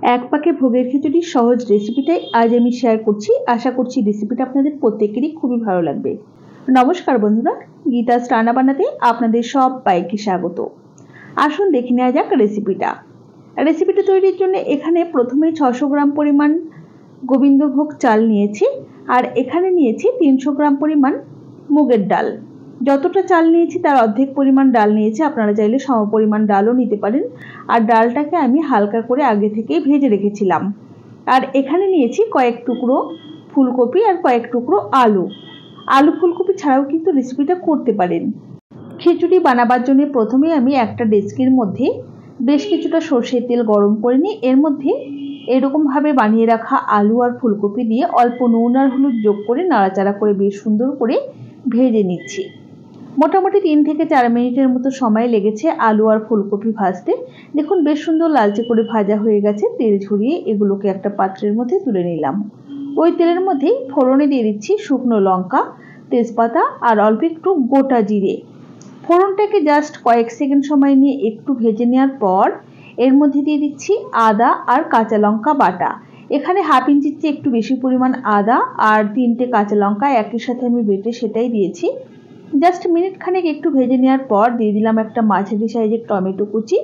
এক পাকে ভোগের খিচুড়ির সহজ রেসিপিটাই আজ আমি শেয়ার করছি। আশা করছি রেসিপিটা আপনাদের প্রত্যেকেরই খুবই ভালো লাগবে। নমস্কার বন্ধুরা, গীতাস রান্না বান্নাতে আপনাদের সবাইকে স্বাগত। আসুন দেখে নেওয়া যাক রেসিপিটা তৈরির জন্য এখানে প্রথমে 600 গ্রাম পরিমাণ গোবিন্দভোগ চাল নিয়েছি, আর এখানে নিয়েছি 300 গ্রাম পরিমাণ মুগের ডাল। যতটা চাল নিয়েছি তার অর্ধেক পরিমাণ ডাল নিয়েছি, আপনারা চাইলে সমপরিমাণ ডালও নিতে পারেন। আর ডালটাকে আমি হালকা করে আগে থেকেই ভেজে রেখেছিলাম। আর এখানে নিয়েছি কয়েক টুকরো ফুলকপি আর কয়েক টুকরো আলু ফুলকপি ছাড়াও কিন্তু রেসিপিটা করতে পারেন। খিচুড়ি বানাবার জন্য প্রথমে আমি একটা ডেচকির মধ্যে বেশ কিছুটা সর্ষের তেল গরম করে নিই। এর মধ্যে এরকমভাবে বানিয়ে রাখা আলু আর ফুলকপি দিয়ে অল্প নুন আর হলুদ যোগ করে নাড়াচাড়া করে বেশ সুন্দর করে ভেজে নিচ্ছি। মোটামুটি 3 থেকে 4 মিনিটের মতো সময় লেগেছে আলু আর ফুলকপি ভাজতে। দেখুন বেশ সুন্দর লালচে করে ভাজা হয়ে গেছে। তেল ঝরিয়ে এগুলোকে একটা পাত্রের মধ্যে তুলে নিলাম। ওই তেলের মধ্যেই ফোড়নে দিয়ে দিচ্ছি শুকনো লঙ্কা, তেজপাতা আর অল্প একটু গোটা জিরে। ফোড়নটাকে জাস্ট কয়েক সেকেন্ড সময় নিয়ে একটু ভেজে নেওয়ার পর এর মধ্যে দিয়ে দিচ্ছি আদা আর কাঁচা লঙ্কা বাটা। এখানে হাফ ইঞ্চির চেয়ে একটু বেশি পরিমাণ আদা আর 3টে কাঁচা লঙ্কা একই সাথে আমি বেটে সেটাই দিয়েছি। জাস্ট মিনিট খানেক একটু ভেজে নেওয়ার পর দিয়ে দিলাম একটা মাঝারি সাইজের টমেটো কুচি,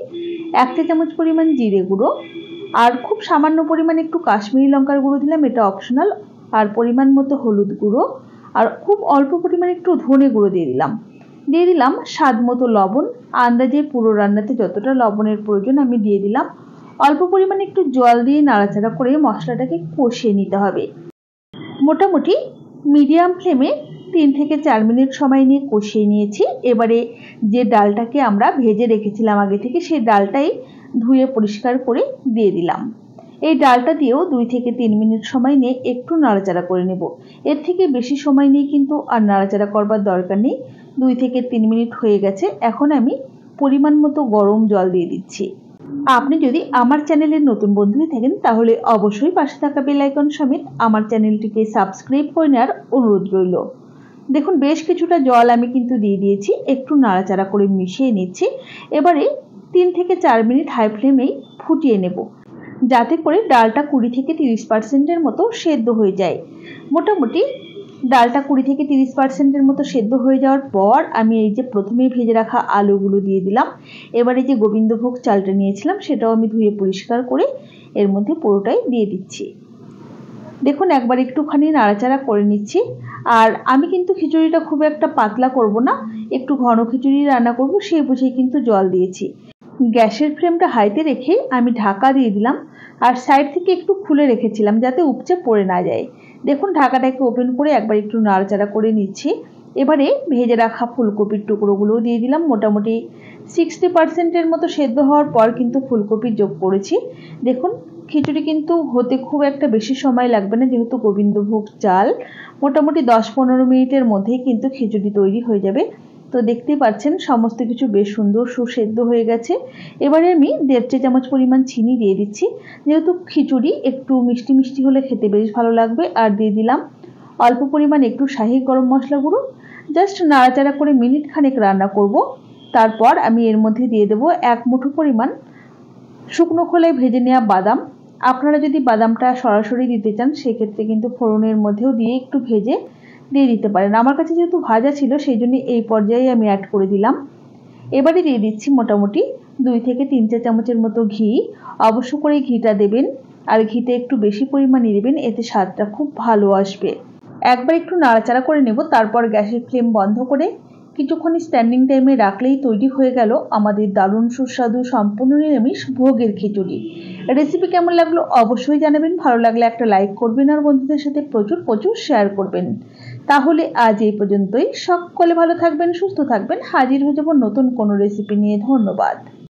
1 চা চামচ পরিমাণ জিরে গুঁড়ো, আর খুব সামান্য পরিমাণ একটু কাশ্মীরি লঙ্কার গুঁড়ো দিলাম, এটা অপশনাল, আর পরিমাণ মতো হলুদ গুঁড়ো, আর খুব অল্প পরিমাণ একটু ধনে গুঁড়ো দিয়ে দিলাম স্বাদ মতো লবণ। আন্দাজে পুরো রান্নাতে যতটা লবণের প্রয়োজন আমি দিয়ে দিলাম। অল্প পরিমাণে একটু জল দিয়ে নাড়াচাড়া করে মশলাটাকে কষিয়ে নিতে হবে। মোটামুটি মিডিয়াম ফ্লেমে 3 থেকে 4 মিনিট সময় নিয়ে কষিয়ে নিয়েছি। এবারে যে ডালটাকে আমরা ভেজে রেখেছিলাম আগে থেকে, সেই ডালটাই ধুয়ে পরিষ্কার করে দিয়ে দিলাম। এই ডালটা দিয়েও 2 থেকে 3 মিনিট সময় নিয়ে একটু নাড়াচাড়া করে নেব। এর থেকে বেশি সময় নিয়ে কিন্তু আর নাড়াচাড়া করবার দরকার নেই। 2 থেকে 3 মিনিট হয়ে গেছে। এখন আমি পরিমাণ মতো গরম জল দিয়ে দিচ্ছি। আপনি যদি আমার চ্যানেলের নতুন বন্ধু হয়ে থাকেন তাহলে অবশ্যই পাশে থাকা বেল আইকন সমেত আমার চ্যানেলটিকে সাবস্ক্রাইব করে নেওয়ার অনুরোধ রইল। দেখুন বেশ কিছুটা জল আমি কিন্তু দিয়ে দিয়েছি, একটু নাড়াচাড়া করে মিশিয়ে নিচ্ছি। এবারে 3 থেকে 4 মিনিট হাই ফ্লেমেই ফুটিয়ে নেব, যাতে করে ডালটা 20 থেকে 30% মতো সেদ্ধ হয়ে যায়। মোটামুটি ডালটা 20 থেকে 30% মতো সেদ্ধ হয়ে যাওয়ার পর আমি এই যে প্রথমেই ভেজে রাখা আলুগুলো দিয়ে দিলাম। এবারে যে গোবিন্দভোগ চালটা নিয়েছিলাম সেটাও আমি ধুয়ে পরিষ্কার করে এর মধ্যে পুরোটাই দিয়ে দিচ্ছি। দেখুন একবার একটুখানি নাড়াচাড়া করে নিচ্ছি। আর আমি কিন্তু খিচুড়িটা খুব একটা পাতলা করব না, একটু ঘন খিচুড়ি রান্না করব, সেই বুঝেই কিন্তু জল দিয়েছি। গ্যাসের ফ্লেমটা হাইতে রেখে আমি ঢাকা দিয়ে দিলাম, আর সাইড থেকে একটু খুলে রেখেছিলাম যাতে উপচে পড়ে না যায়। দেখুন ঢাকাটাকে ওপেন করে একবার একটু নাড়াচাড়া করে নিচ্ছি। এবারে ভেজে রাখা ফুলকপির টুকরোগুলোও দিয়ে দিলাম। মোটামুটি 60% মতো সেদ্ধ হওয়ার পর কিন্তু ফুলকপি যোগ করেছি। দেখুন খিচুড়ি কিন্তু হতে খুব একটা বেশি সময় লাগবে না, যেহেতু গোবিন্দভোগ চাল। মোটামুটি 10-15 মিনিটের মধ্যেই কিন্তু খিচুড়ি তৈরি হয়ে যাবে। তো দেখতেই পাচ্ছেন সমস্ত কিছু বেশ সুন্দর সুসেদ্ধ হয়ে গেছে। এবারে আমি 1.5 চা চামচ পরিমাণ চিনি দিয়ে দিচ্ছি, যেহেতু খিচুড়ি একটু মিষ্টি মিষ্টি হলে খেতে বেশ ভালো লাগবে। আর দিয়ে দিলাম অল্প পরিমাণ একটু শাহি গরম মশলা গুঁড়ো। জাস্ট নাড়াচাড়া করে মিনিট খানেক রান্না করব। তারপর আমি এর মধ্যে দিয়ে দেবো 1 মুঠো পরিমাণ শুকনো খোলায় ভেজে নেওয়া বাদাম। আপনারা যদি বাদামটা সরাসরি দিতে চান সেক্ষেত্রে কিন্তু ফোড়নের মধ্যেও দিয়ে একটু ভেজে দিয়ে দিতে পারেন। আমার কাছে যেহেতু ভাজা ছিল সেই জন্য এই পর্যায়ে আমি অ্যাড করে দিলাম। এবারে দিয়ে দিচ্ছি মোটামুটি 2 থেকে 3 চা চামচের মতো ঘি। অবশ্য করে ঘিটা দেবেন, আর ঘিতে একটু বেশি পরিমাণে দেবেন, এতে স্বাদটা খুব ভালো আসবে। একবার একটু নাড়াচাড়া করে নেব, তারপর গ্যাসের ফ্লেম বন্ধ করে কিছুক্ষণ স্ট্যান্ডিং টাইমে রাখলেই তৈরি হয়ে গেল আমাদের দারুণ সুস্বাদু সম্পূর্ণ নিরামিষ ভোগের খিচুড়ি। রেসিপি কেমন লাগলো অবশ্যই জানাবেন। ভালো লাগলে একটা লাইক করবেন আর বন্ধুদের সাথে প্রচুর প্রচুর শেয়ার করবেন। তাহলে আজ এই পর্যন্তই। সকলে ভালো থাকবেন, সুস্থ থাকবেন। হাজির হয়ে যাব নতুন কোনো রেসিপি নিয়ে। ধন্যবাদ।